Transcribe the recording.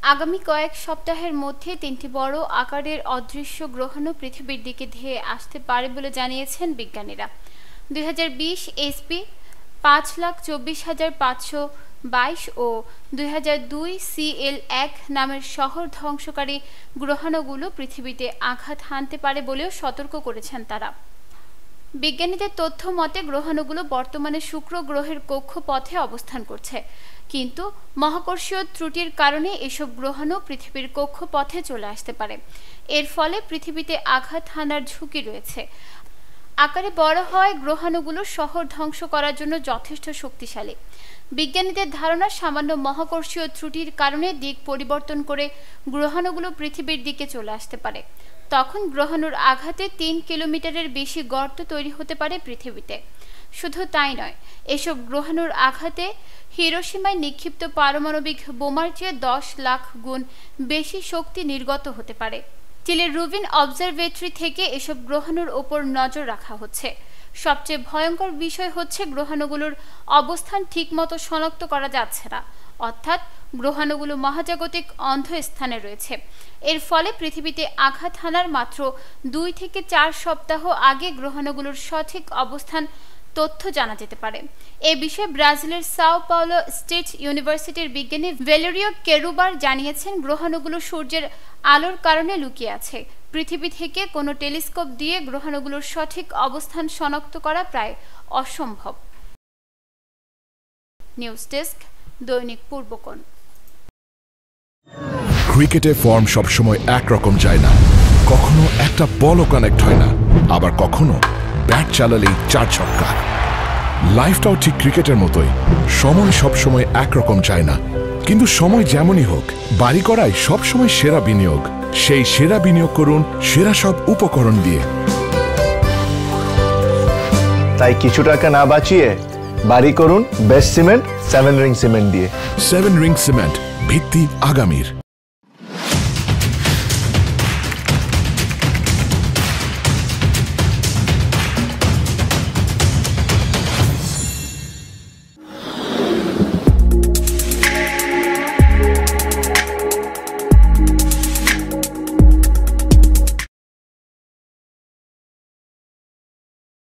আগামী কয়েক সপ্তাহের মধ্যে 3টি বড় আকারের অদৃশ্য গ্রহাণু পৃথিবীর দিকে ধেয়ে আসতে পারে বলে জানিয়েছেন বিজ্ঞানীরা। 2020 এসপি 5,24,522 ও 2002 CL1 নামের শহর ধ্বংসকারী গ্রহাণুগুলো পৃথিবীতে আঘাত হানতে পারে বলেও সতর্ক করেছেন তারা। বিজ্ঞানীদের তথ্য মতে গ্রহাণুগুলো বর্তমানে শুক্র গ্রহের কক্ষপথে অবস্থান করছে, কিন্তু মহাকর্ষীয় ত্রুটির কারণে এসব গ্রহাণু পৃথিবীর কক্ষপথে চলে আসতে পারে। এর ফলে পৃথিবীতে আঘাত হানার ঝুঁকি রয়েছে। আকারে বড় হওয়ায় গ্রহাণুগুলো শহর ধ্বংস করার জন্য যথেষ্ট শক্তিশালী। বিজ্ঞানীদের ধারণা, সামান্য মহাকর্ষীয় ত্রুটির কারণে দিক পরিবর্তন করে গ্রহাণুগুলো পৃথিবীর দিকে চলে আসতে পারে। তখন গ্রহাণুর আঘাতে 3 কিলোমিটারের বেশি গর্ত তৈরি হতে পারে পৃথিবীতে। শুধু তাই নয়, এসব গ্রহাণুর আঘাতে হিরোশিমায় নিক্ষিপ্ত পারমাণবিক বোমার চেয়ে 10 লাখ গুণ বেশি শক্তি নির্গত হতে পারে। চিলির রুবিন অবজারভেটরি থেকে এসব গ্রহাণুর ওপর নজর রাখা হচ্ছে। সবচেয়ে ভয়ঙ্কর বিষয় হচ্ছে গ্রহাণুগুলোর অবস্থান ঠিকমতো শনাক্ত করা যাচ্ছে না, অর্থাৎ গ্রহাণুগুলো মহাজাগতিক অন্ধ স্থানে রয়েছে। এর ফলে পৃথিবীতে আঘাত হানার মাত্র 2 থেকে 4 সপ্তাহ আগে গ্রহাণুগুলোর সঠিক অবস্থান তথ্য জানা যেতে পারে। এ বিষয়ে ব্রাজিলের সাও পাওলো স্টেট ইউনিভার্সিটির বিজ্ঞানী ভ্যালেরিও কেরুবার জানিয়েছেন, গ্রহাণুগুলো সূর্যের আলোর কারণে লুকিয়ে আছে। পৃথিবী থেকে কোনো টেলিস্কোপ দিয়ে গ্রহাণুগুলোর সঠিক অবস্থান শনাক্ত করা প্রায় অসম্ভব। নিউজ ডেস্ক, দৈনিক পূর্বকোণ। ক্রিকেটে ফর্ম সবসময় একরকম যায় না, কখনো একটা বলও কানেক্ট হয় না, আবার কখনো ব্যাট চালালেই 4 ছক্কা। লাইফটাও ঠিক ক্রিকেটের মতোই, সময় সবসময় একরকম যায় না, কিন্তু সময় যেমনই হোক বাড়ি করাই সবসময় সেরা বিনিয়োগ। সেই সেরা বিনিয়োগ করুন সেরা সব উপকরণ দিয়ে। তাই কিছু টাকা না বাঁচিয়ে বাড়ি করুন বেস্ট সিমেন্ট 7 রিং সিমেন্ট দিয়ে। 7 রিং সিমেন্ট, ভিত্তি আগামীর।